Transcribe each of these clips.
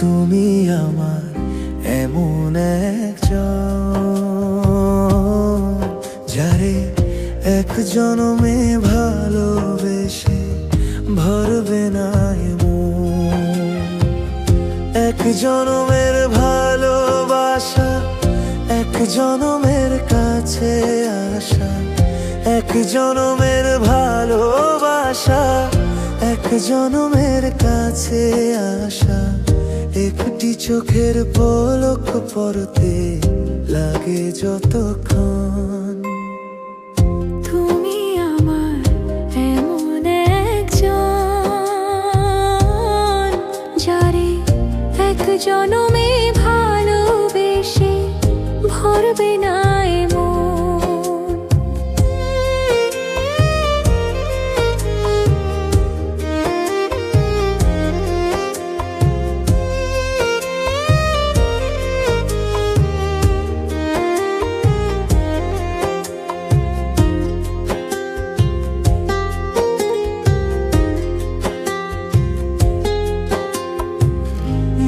তুমি আমার এমন একজন, যারে এক জনমে ভালোবেসে ভরবে না মন। এক জনমের ভালোবাসা, এক জনমের কাছে আসা, এক জনমের ভালোবাসা, এক জনমের কাছে আসা। একটি চোখের পলক পড়তে লাগে যতক্ষণ। তুমি আমার এমন একজন, যারে এক জনমে ভালোবেসে ভরবে না মন।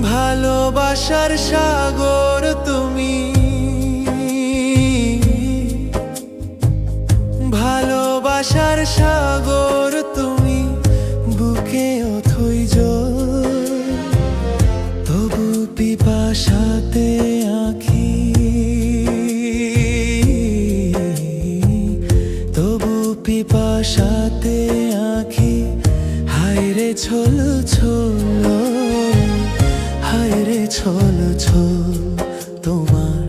ভালোবাসার সাগর তুমি, ভালোবাসার সাগর তুমি, বুকে অথই জল। তবু পিপাসাতে আঁখি, তবু পিপাসাতে আঁখি। হায়রে ছল ছল, হায়রে ছল ছল, তোমার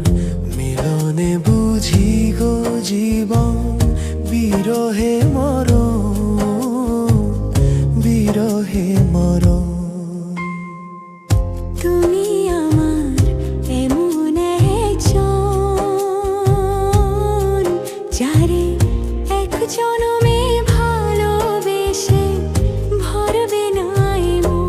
মিলনে বুঝি গো জীবন। বিরহে মরণ, বিরহে মরণ। তুমি আমার এমন একজন, যারে এক জনমে ভালোবেসে ভরবে না মন।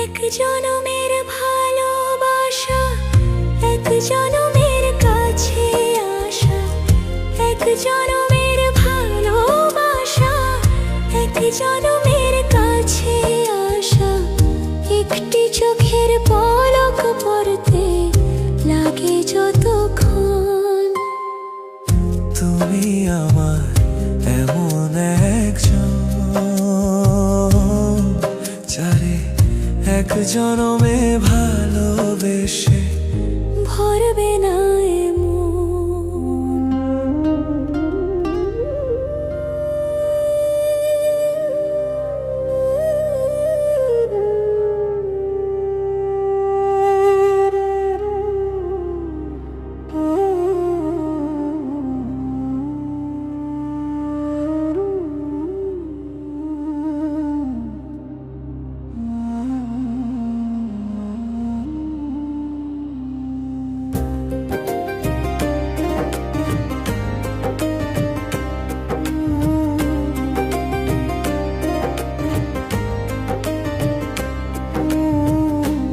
এক জনমের ভালোবাসা, এক জনমের কাছে আসা, এক জনমের ভালোবাসা, এক জনমের কাছে আসা। একটি চোখের পলক পড়তে লাগে যতক্ষণ। তুমি আমার এমন একজন, যারে এক জনমে ভালোবেসে ভরবে না মন।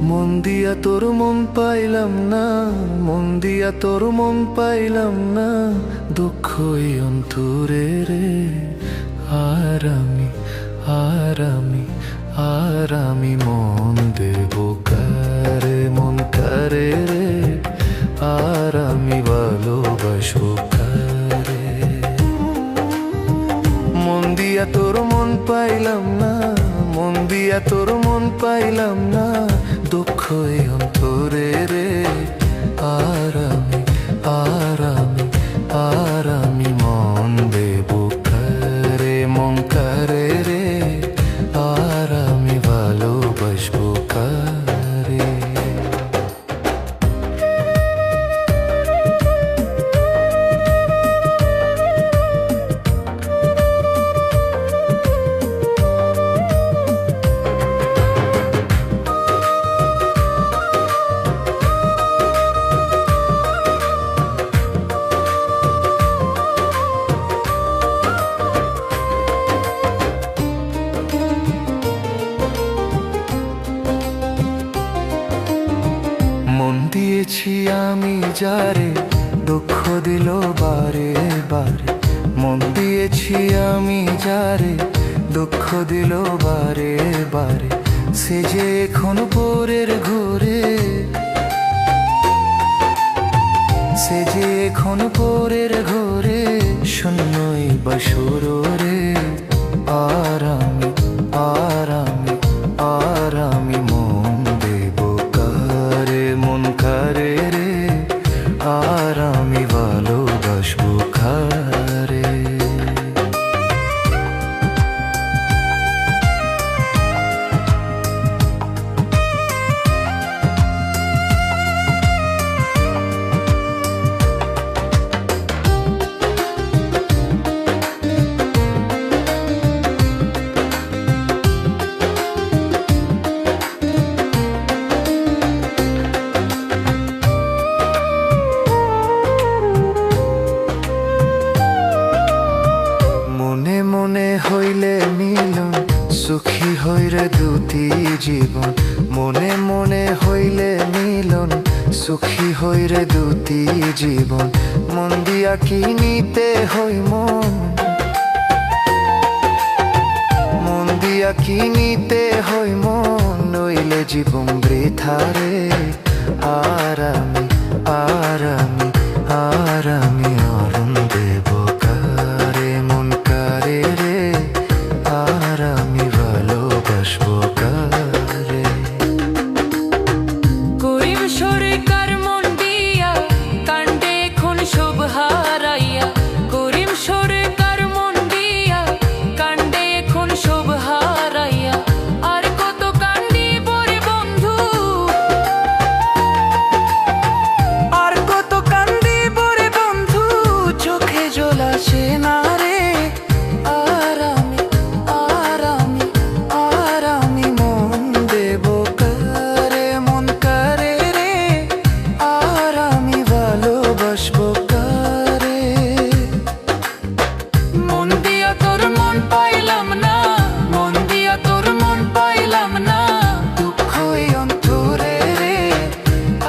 মন দিয়া তোর মন পাইলাম না, মন দিয়া তোর মন পাইলাম না। দুঃখই অন্তরে রে, আর আমি, আর আমি, আর আমি মন দেব কারে, মন কারে রে, আর আমি ভালোবাসবো কারে। মন দিয়া তোর মন পাইলাম না, মন দিয়া তোর মন পাইলাম না। দুঃখই অন্তরে রে, আর আমি, আর আমি, আর আমি মন দেব কারে, মন কারে রে, আর আমি ভালোবাসবো দিয়েছি আমি যারে দুঃখ দিল বারে বারে, মন দিয়েছি আমি যারে দুঃখ দিল বারে বারে, সে যে এখন পরের ঘরে, সে যে এখন পরের ঘরে, শূন্যই বাসর রে। আর আমি আর আমি আর আমি মন দেব কারে, মন কারে রে, আর আমি ভালোবাসবো কারে। হইলে মিলন সুখী হইরে দুটি জীবন, মনে মনে হইলে মিলন সুখী হইরে দুটি জীবন, মন দিয়া কি নিতে হই মন, মন দিয়া কি নিতে হই মন, নইলে জীবন বৃথা রে। আর আমি আর আমি আর আমি অরুণ দেব কারে, মন কারে রে, আর আমি ভালোবাসবো কারে। করিম সরকার মন দিয়া কাণ্ডে এখন সব হারাইয়া, করিম সরকার মন দিয়া কাণ্ডে এখন সব হারাইয়া, আর কত কান্দি পরে বন্ধু, আর কত কান্দি পরে বন্ধু, চোখে জল আসে না রে। আর আমি আর আমি আর আমি মন দেব কারে, মন কারে রে, আর আমি ভালোবাসবো কারে। মন দিয়া তোর মন পাইলাম না, মন দিয়া তোর মন পাইলাম না, দুঃখ এই অন্তরে রে।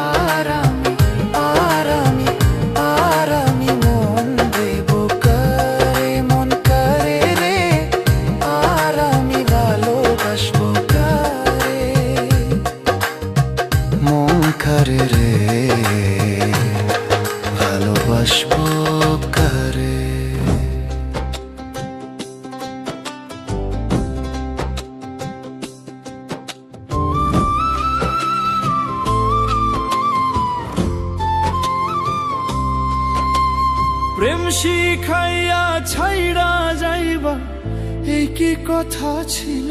আর আমি আর আমি আর আমি মন দেব কারে, মন কারে রে, আর আমি ভালোবাসবো কারে। মন কারে রে, ভালোবাসবো কারে। প্রেম শিখাইয়া ছাইড়া যাইবা এই কি কথা ছিল,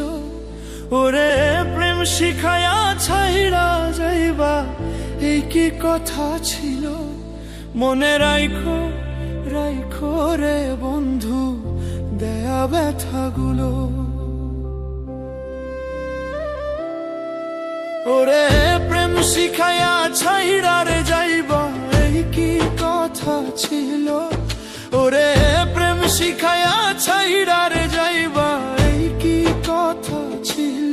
ওরে প্রেম শিখাইয়া ছাইড়া যাইবা এই কি কথা ছিল, মনে রাইখো রাইখো রে বন্ধু দেয়া ব্যথাগুলো, ওরে প্রেম শিখাইয়া ছাইড়া রে যাইবা এই কি কথা ছিল, ওরে প্রেম শিখাইয়া ছাইড়া রে যাইবা এই কি কথা ছিল,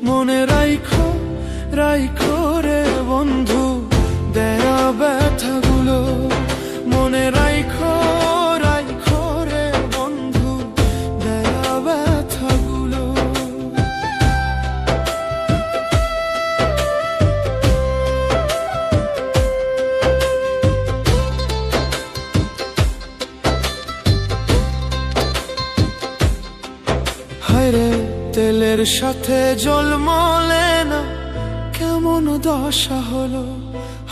মনে রাইখো রাইখো রে বন্ধু দেয়া ব্যথাগুলো, মনে রাইখো রাইখো রে বন্ধু দেয়া ব্যথাগুলো। হায়রে তেলের সাথে জল মলে না, কেমন দশা হলো,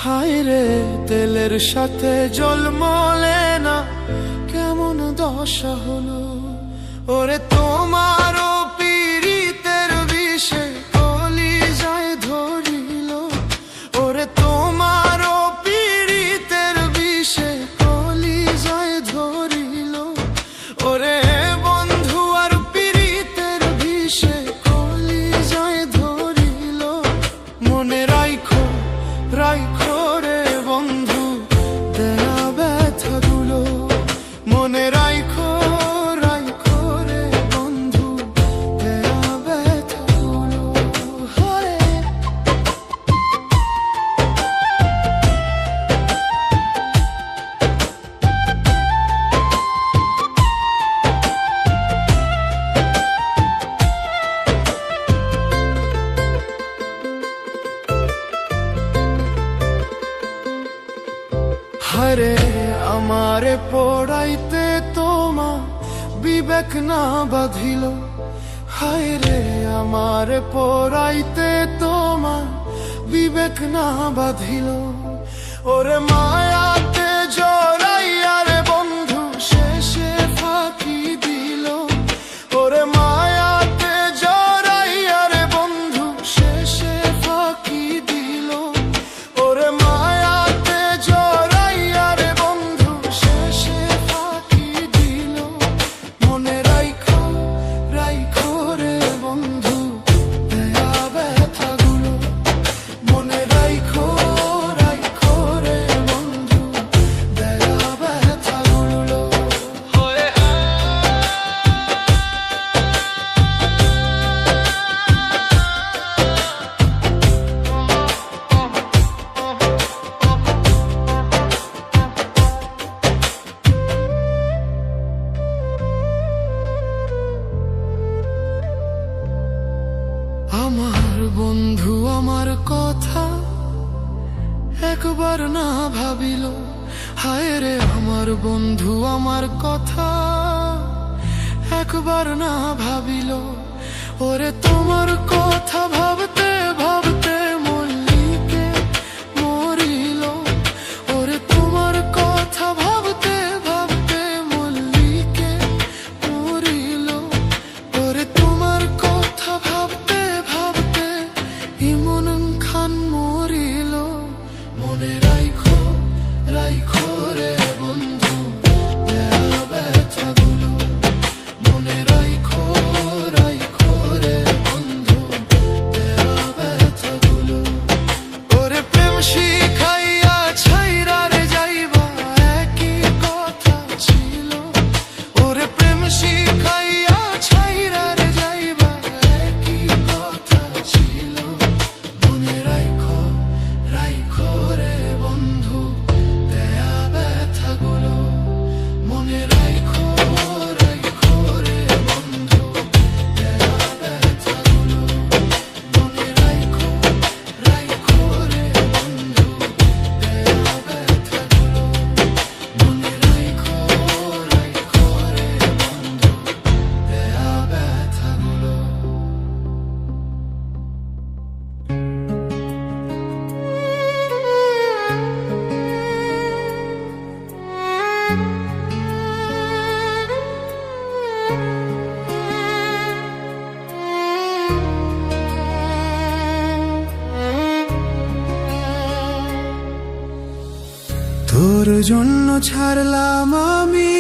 হায়রে তেলের সাথে জল মলে না, কেমন দশা হলো, ওরে তোমারও পীড়িতের বিষে কলিজায় ধরিল, ওরে তোমারও পীড়িতের বিষে কলিজায় ধরিল, ওরে বন্ধু আর পীড়িতের বিষে কলিজায় ধরিল, মনে রাইখো রাইখো রে বন্ধু দেয়া ব্যথাগুলো, মনে রাইখো রাইখো রে বন্ধু হরে আমারে পড়াইতে তোমা বিবেক না বাঁধিল, হায় রে আমারে পড়াইতে তোমা বিবেক না বাঁধিল। ওরে মায়াতে জড়াইয়া রে বন্ধু শেষে ফাঁকি দিল, ওরে মায়াতে জড়াইয়া রে বন্ধু শেষে ফাঁকি দিল, ওরে মায়াতে জড়াইয়া রে বন্ধু শেষে ফাঁকি দিল। মনে রাইখো রাইখো রে বন্ধু দেয়া ব্যথাগুলো, মনে রাইখো রাইখো রে বন্ধু দেয়া ব্যথাগুলো। আমার বন্ধু আমার কথা একবার না ভাবিল, হায় রে আমার বন্ধু আমার কথা একবার না ভাবিল। ওরে তোমার কথা ভাবতে ভাবতে মল্লিকে মরিল, ওরে তোমার কথা ভাবতে ভাবতে মল্লিকে মরিল, ওরে তোমার কথা ভাবতে ভাবতে ইমন খান মরিল। মনে রাইখো রাইখো রে বন্ধু দেয়া ব্যথাগুলো, মনে রাইখো রাইখো রে বন্ধু দেয়া ব্যথাগুলো। ওরে প্রেম শিখাইয়া ছাইরা রে যাইবা একই কথা ছিল, ওরে প্রেম শিখাইয়া ছাইরা রে যাইবা একই কথা ছিল। মনে রাইখো রাইখো রে বন্ধু দেয়া ব্যথাগুলো, মনে রাইখো রাইখো রে বন্ধু দেয়া ব্যথাগুলো, মনে রাইখো রাইখো রে বন্ধু দেয়া ব্যথাগুলো, মনে রাইখো রাইখো রে বন্ধু দেয়া ব্যথাগুলো। তোর জন্য ছাড়লাম আমি,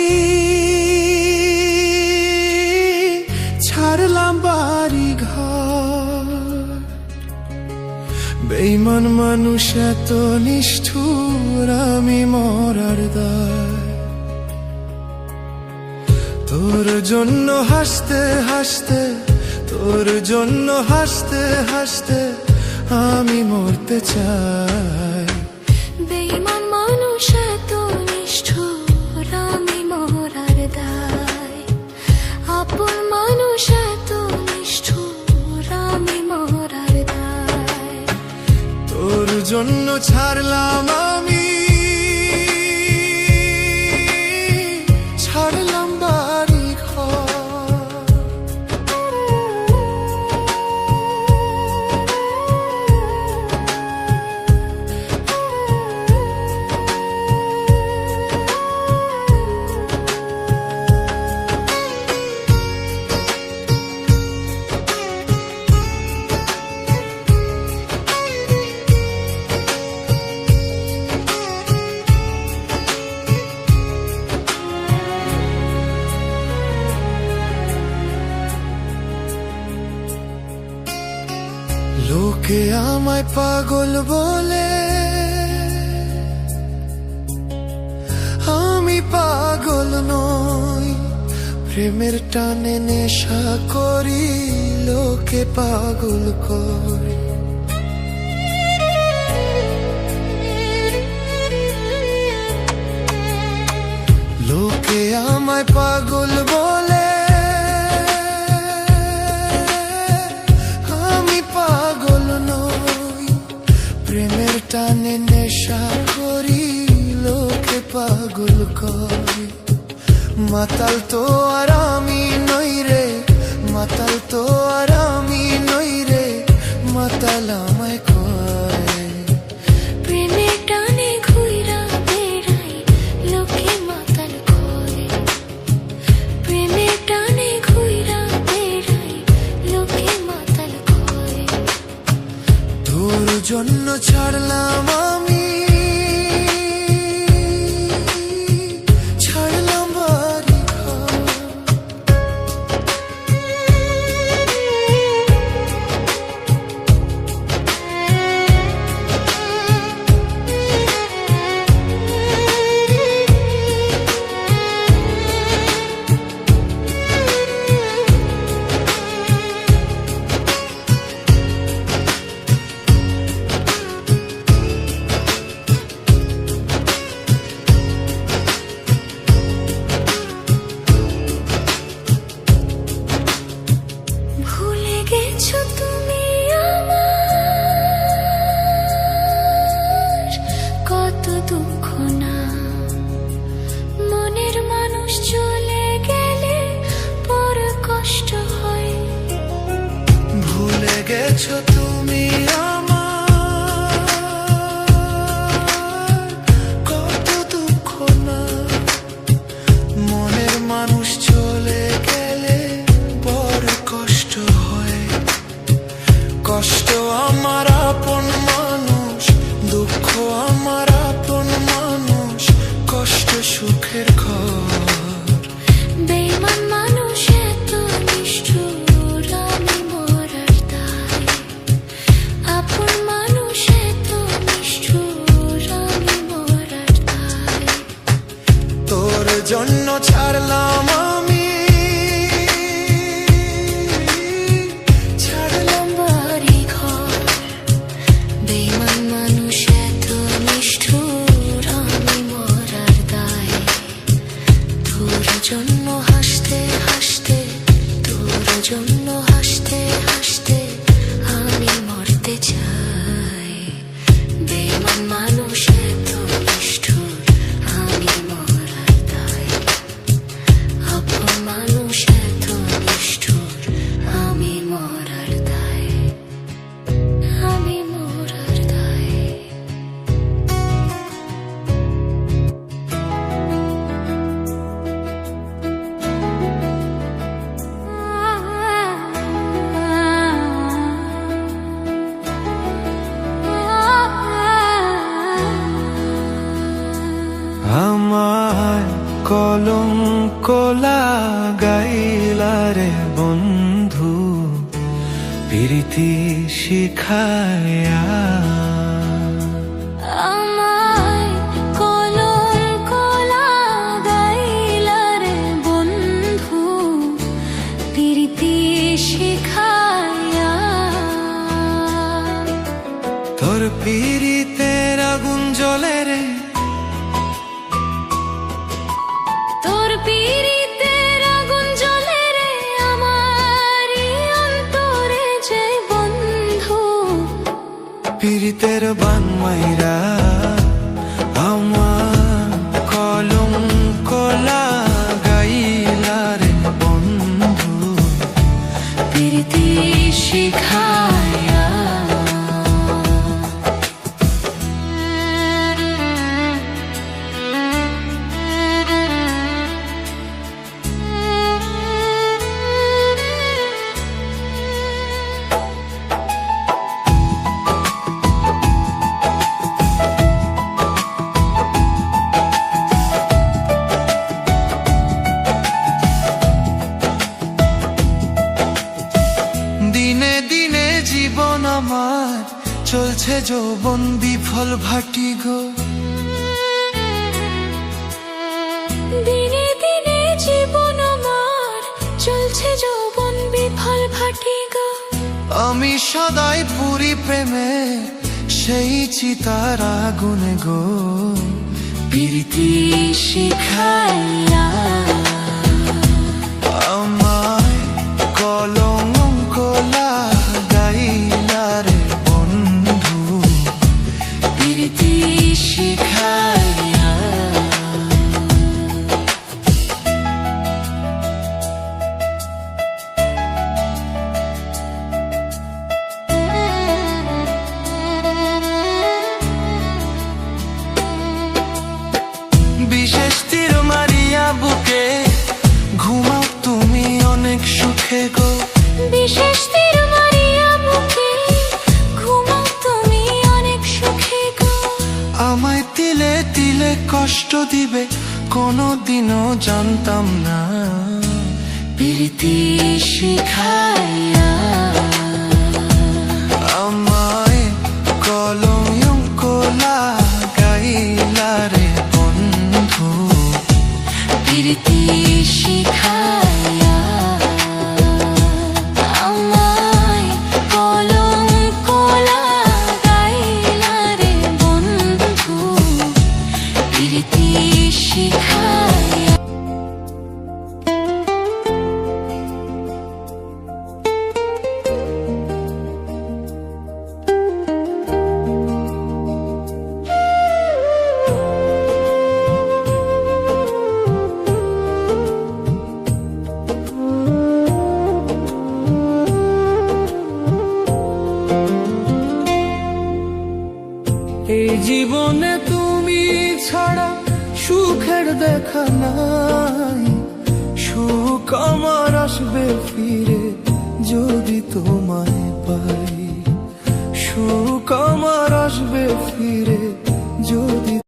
ছাড়লাম বাড়ি ঘর, বেঈমান মানুষ এত নিষ্ঠুর আমি মরার দায়। তোর জন্য হাসতে হাসতে, তোর জন্য হাসতে হাসতে আমি মরতে চাই। বেঈমান মানুষ এত নিষ্ঠুর আমি মরার দায়, আপন মানুষ এত নিষ্ঠুর আমি মরার দায়। তোর জন্য ছাড়লাম আমি, ছাড়লাম বাড়ি ঘর, লোকে আমায় পাগল বলে, আমি পাগল নই। প্রেমের টানে নেশা করি, লোকে পাগল করি। লোকে আমায় পাগল বলে, আমি পাগল নই। প্রেমের টানে নেশা করি, লোকে মাতাল তো আর আমি নই রে, মাতাল তো আর আমি নই রে, মাতাল আমায় কয়। প্রেমে টানে ঘুইরা বেড়াই লোকে মাতাল কয়, প্রেমে টানে ঘুইরা বেড়াই লোকে মাতাল কয়। তোর জন্য ছাড়লাম আমি, ছাড়লাম বাড়ি ঘর। ভুলে গেছো তুমি আমার কত দুঃখ না, মনের মানুষ চলে গেলে বড় কষ্ট হয়। ভুলে গেছো তুমি আমার কত দুঃখ না, মনের মানুষ চলে গেলে বড় কষ্ট হয়। কষ্ট আমার আপন মানুষ, দুঃখ আমার আপন মানুষ, কষ্ট সুখের ঘর। বেঈমান মানুষ এত নিষ্ঠুর আমি মরার দায়, আপন মানুষ এত নিষ্ঠুর আমি মরার দায়। তোর জন্য ছাড়লাম আমি, ছাড়লাম বাড়ি ঘর। বেঈমান মানুষ এত নিষ্ঠুর আমি মরার দায়। তোর জন্য হাসতে হাসতে, তোর জন্য হাসতে হাসতে আমি মরতে চাই। বেঈমান মানুষ এত নিষ্ঠুর আমি মরার দায়, আপন মানুষ এত নিষ্ঠুর আমি মরার দায়, আমি মরার দায়। আমার কলঙ্ক লাগাইলা রে বন্ধু, প্রীতি শিখায়া। আমায় কলঙ্ক লাগাইলা রে বন্ধু, প্রীতি শিখায়া। তোর পীড়িতের আগুন জ্বলে রে, তোর পীড়িতের আগুন জ্বলে রে আমারই অন্তরে যে বন্ধু। পীড়িতের বান মাইরা আমার কলঙ্ক লাগাইলা রে বন্ধু, প্রীতি শিখায়া। দিনে দিনে জীবন আমার চলছে যৌবন বিফল ভাটি গো। দিনে দিনে জীবন আমার চলছে যৌবন বিফল ভাটি গো। আমি সদাই পুরি প্রেমে সেই চিতার আগুনে গো। প্রীতি শিখাইয়া আমায় কলঙ্ক লাগাইলা রে বন্ধু, প্রীতি শিখাইয়া। কষ্ট দিবে কোনোদিনও জানতাম না। প্রীতি শিখাইয়া আমায় কলঙ্ক লাগাইলা রে বন্ধু। প্রীতি শিখাইয়া আমায় কলঙ্ক লাগাইলা রে বন্ধু। প্রীতি শিখাইয়া এই জীবনে তুমি ছাড়া সুখের দেখা নাই। সুখ আমার আসবে ফিরে যদি তোমায় পাই। সুখ আমার আসবে ফিরে যদি